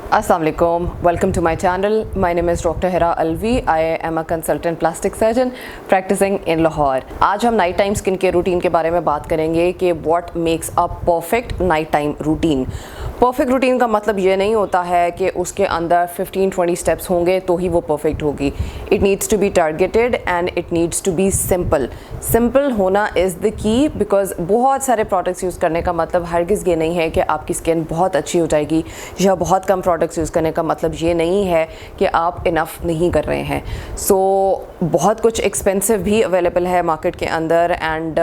Assalamualaikum. Welcome to my channel. My name is Dr. Hira Alvi. I am a consultant plastic surgeon practicing in Lahore. आज हम night time skin care routine के बारे में बात करेंगे कि what makes a perfect night time routine. Perfect routine का मतलब ये नहीं होता है कि उसके अंदर 15-20 स्टेप्स होंगे तो ही वो परफेक्ट होगी। It needs to be targeted and it needs to be simple. Simple होना इज़ द की, बिकॉज बहुत सारे प्रोडक्ट्स यूज़ करने का मतलब हरगिज़ ये नहीं है कि आपकी स्किन बहुत अच्छी हो जाएगी, या बहुत कम प्रोडक्ट्स यूज़ करने का मतलब ये नहीं है कि आप इनफ नहीं कर रहे हैं। सो बहुत कुछ एक्सपेंसिव भी अवेलेबल है मार्केट के अंदर and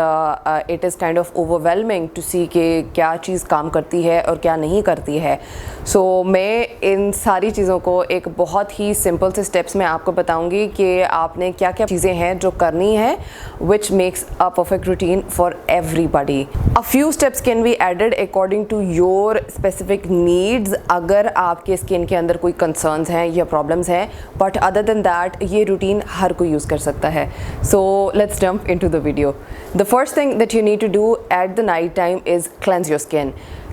it is kind of overwhelming to see कि क्या चीज़ काम करती है और क्या नहीं करती है। सो मैं इन सारी चीज़ों को एक बहुत ही सिंपल से स्टेप्स में आपको बताऊंगी कि आपने क्या क्या चीज़ें हैं जो करनी है which makes a perfect routine for everybody. A few steps can be added according to your specific needs अगर आपके स्किन के अंदर कोई कंसर्न्स हैं या प्रॉब्लम्स हैं, बट अदर देन दैट ये रूटीन हर कोई यूज़ कर सकता है। So let's jump into the video. The first thing that you need to do at the night time is cleanse your skin.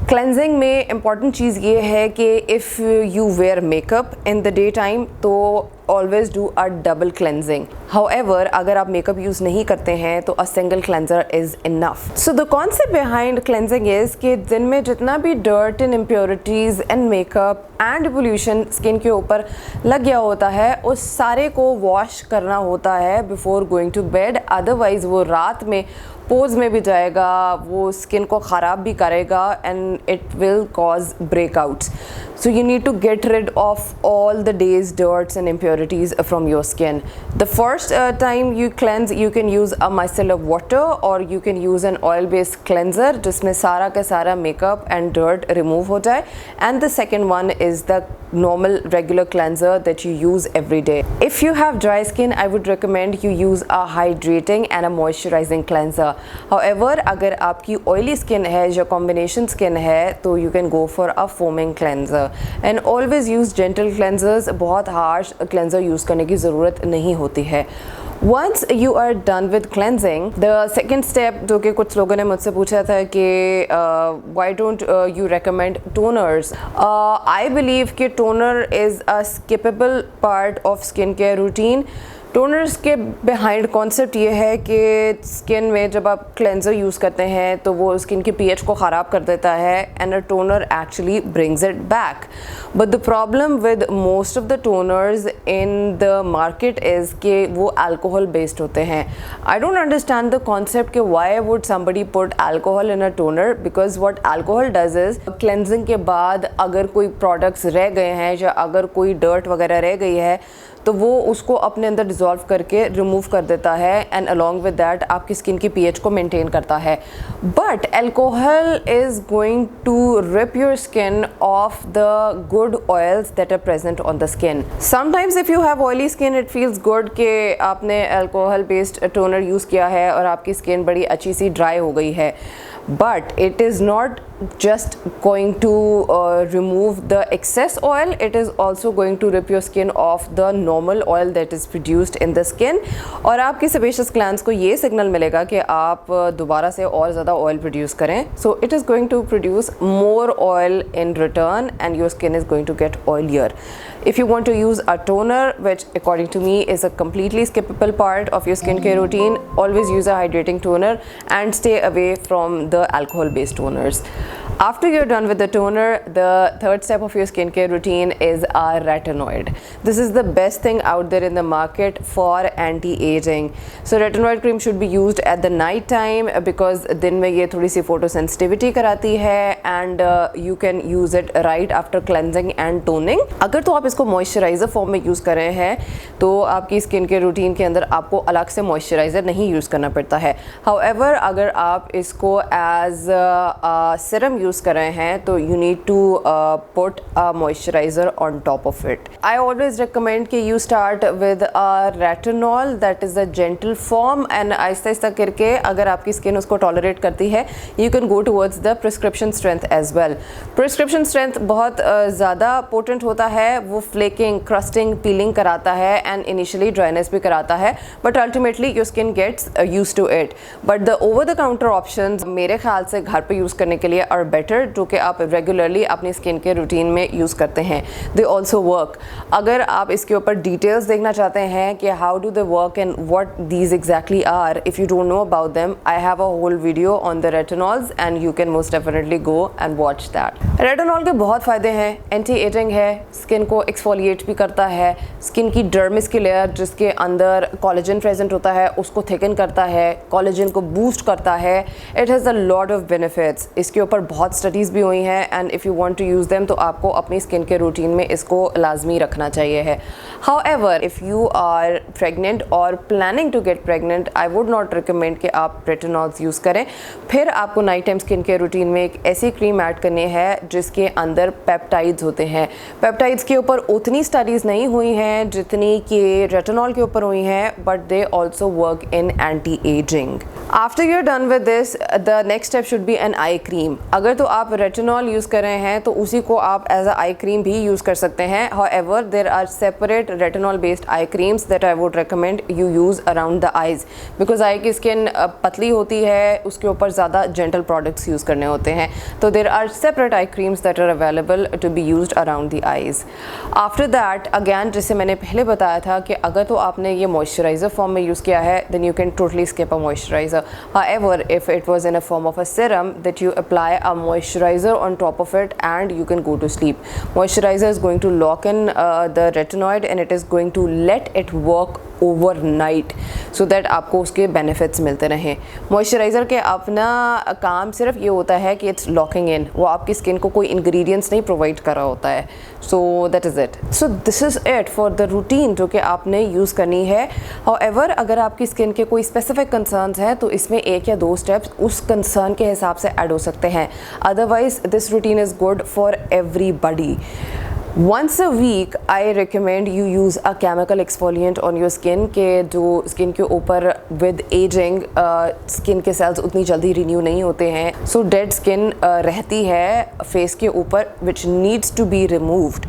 Cleansing में इम्पॉर्टेंट चीज़ ये है कि if you wear makeup in the day time तो always do a double cleansing. However अगर आप makeup use नहीं करते हैं तो a single cleanser is enough. So the concept behind cleansing is कि दिन में जितना भी dirt and impurities and makeup and pollution skin के ऊपर लग गया होता है उस सारे को वॉश करना होता है before going to bed. Otherwise वो रात में पोज में भी जाएगा, वो स्किन को ख़राब भी करेगा and it will cause breakouts. So you need to get rid of all the day's dirts and impurities from your skin. The first time you cleanse, you can use a micellar water or you can use an oil-based cleanser जिसमें सारा का सारा makeup and dirt remove हो जाए. And the second one is the normal regular cleanser that you use every day. If you have dry skin, I would recommend you use a hydrating and a moisturizing cleanser. However, अगर आपकी oily skin है या combination skin है तो you can go for a foaming cleanser. And always use gentle cleansers. बहुत harsh cleanser use करने की ज़रूरत नहीं होती है। Once you are done with cleansing, the second step जो कि कुछ लोगों ने मुझसे पूछा था कि why don't you recommend toners? I believe कि toner is a skippable part of skincare routine. Toners के बिहाइंड कॉन्सेप्ट ये है कि स्किन में जब आप क्लेंजर यूज़ करते हैं तो वो स्किन के पीएच को ख़राब कर देता है and a toner actually brings it back. But the problem with most of the toners in the market is कि वो अल्कोहल बेस्ड होते हैं। I don't understand the concept कि why would somebody put alcohol in a toner, because what alcohol does is cleansing के बाद अगर कोई products रह गए हैं या अगर कोई डर्ट वगैरह रह गई है तो वो उसको अपने अंदर डिज़ोल्व करके रिमूव कर देता है एंड अलॉन्ग विद दैट आपकी स्किन की पीएच को मेंटेन करता है। But alcohol is going to rip your skin off the good oils that are present on the skin. Sometimes if you have oily skin it feels good कि आपने alcohol based toner use किया है और आपकी skin बड़ी अच्छी सी dry हो गई है, but it is not just going to remove the excess oil, it is also going to rip your skin off the normal oil that is produced in the skin और आपके sebaceous glands को ये signal मिलेगा कि आप दोबारा से और ज़्यादा ऑयल प्रोड्यूस करें। so it is going to produce more oil in return and your skin is going to get oilier. If you want to use a toner, which according to me is a completely skippable part of your skincare routine, always use a hydrating toner and stay away from the alcohol based toners. After you're done with the toner, the third step of your skincare routine is a retinoid. This is the best thing out there in the market for anti-aging. So retinoid cream should be used at the night time because दिन में ये थोड़ी सी photosensitivity कराती है and you can use it right after cleansing and toning. अगर तो आप इसको मॉइस्चराइज़र फॉर्म में यूज़ कर रहे हैं तो आपकी स्किन के रूटीन के अंदर आपको अलग से मॉइस्चराइज़र नहीं यूज़ करना पड़ता है। हाउएवर अगर आप इसको एज सिरम यूज़ कर रहे हैं तो you need to put a moisturiser on top of it. I always recommend कि you start with a retinol that is a gentle form and आहिस्ता आहिस्ता करके अगर आपकी स्किन उसको टॉलरेट करती है you can go towards the prescription strength as well. Prescription strength बहुत ज़्यादा पोटेंट होता है, वो फ्लेकिंग, क्रस्टिंग, पीलिंग कराता है एंड इनिशियली ड्राइनेस भी कराता है, but ultimately your skin gets used to it. But the over the counter options मेरे ख्याल से घर पे यूज़ करने के लिए आर बेटर जो कि आप रेगुलरली अपनी स्किन के रूटीन में यूज़ करते हैं। They also work. अगर आप इसके ऊपर डिटेल्स देखना चाहते हैं कि how do they work and what these exactly are, if you don't know about them, I have a whole video on the retinols and you can most definitely go and watch that. Retinol के बहुत फ़ायदे हैं। Anti aging है, skin को exfoliate भी करता है, skin की डर्मिस की लेयर जिसके अंदर कोलेजन प्रेजेंट होता है उसको थिकन करता है, कोलेजन को बूस्ट करता है। It has a lot of benefits. इसके ऊपर बहुत स्टडीज़ भी हुई हैं and if you want to use them तो आपको अपनी स्किन के रूटीन में इसको लाजमी रखना चाहिए है। However if you are pregnant और planning to get pregnant, I would not recommend कि आप रेटिनॉल्स यूज़ करें। फिर आपको night time skin care routine में एक ऐसी क्रीम ऐड करनी है जिसके अंदर पेप्टाइड्स होते हैं। पेप्टाइड्स के ऊपर उतनी स्टडीज़ नहीं हुई हैं जितनी कि रेटिनॉल के ऊपर हुई हैं, but they also work in anti aging. After you are done with this, the next step should be an eye cream. अगर तो आप रेटिनॉल यूज़ कर रहे हैं तो उसी को आप एज अ आई क्रीम भी यूज़ कर सकते हैं। However there are separate retinol based eye creams that I would recommend you use around the eyes, because eye की स्किन पतली होती है, उसके ऊपर ज़्यादा जेंटल प्रोडक्ट्स यूज़ करने होते हैं। तो there are separate eye creams that are available to be used around the eyes. After that again, जैसे मैंने पहले बताया था कि अगर तो आपने ये मॉइस्चराइज़र फॉर्म में यूज़ किया है then you can totally skip a moisturizer. However, if it was in a form of a serum, that you apply a moisturizer on top of it and you can go to sleep. Moisturizer is going to lock in the retinoid and it is going to let it work overnight so that आपको उसके benefits मिलते रहें। Moisturiser के अपना काम सिर्फ ये होता है कि इट्स लॉकिंग इन, वो आपकी स्किन को कोई इंग्रेडिएंट्स नहीं प्रोवाइड कर रहा होता है। So that is it. So this is it for the routine जो कि आपने यूज़ करनी है। हाउएवर अगर आपकी स्किन के कोई स्पेसिफिक कंसर्न्स हैं तो इसमें एक या दो स्टेप्स उस कंसर्न के हिसाब से ऐड हो सकते हैं। Otherwise this routine is good for everybody. Once a week I recommend you use a chemical exfoliant on your skin के जो स्किन के ऊपर with aging स्किन के सेल्स उतनी जल्दी रिन्यू नहीं होते हैं, सो डेड स्किन रहती है फेस के ऊपर which needs to be removed.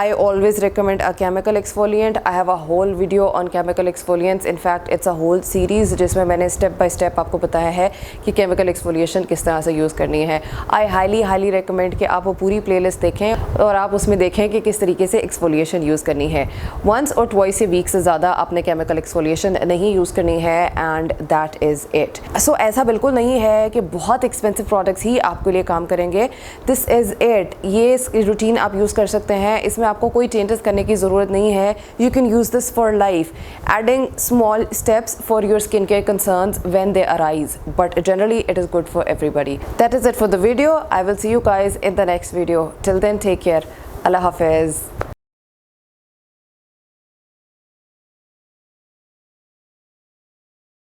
I always recommend a chemical exfoliant. I have a whole video on chemical exfoliants. In fact it's a whole series जिसमें मैंने स्टेप बाय स्टेप आपको बताया है कि chemical exfoliation किस तरह से यूज़ करनी है। I highly recommend कि आप वो पूरी प्लेलिस्ट देखें और आप उसमें देखें कि किस तरीके से एक्सफोलिएशन यूज़ करनी है। वंस और ट्वाइस ए वीक से ज़्यादा आपने केमिकल एक्सफोलिएशन नहीं यूज़ करनी है एंड दैट इज़ इट। सो ऐसा बिल्कुल नहीं है कि बहुत एक्सपेंसिव प्रोडक्ट्स ही आपके लिए काम करेंगे। This is it. ये रूटीन आप यूज़ कर सकते हैं, इसमें आपको कोई चेंजेस करने की ज़रूरत नहीं है। You can use this for life, adding small steps for your skin care concerns when they arise, but generally it is good for everybody. That is it for the video. I will see you guys in the next video. Till then, take care. Allah Hafiz.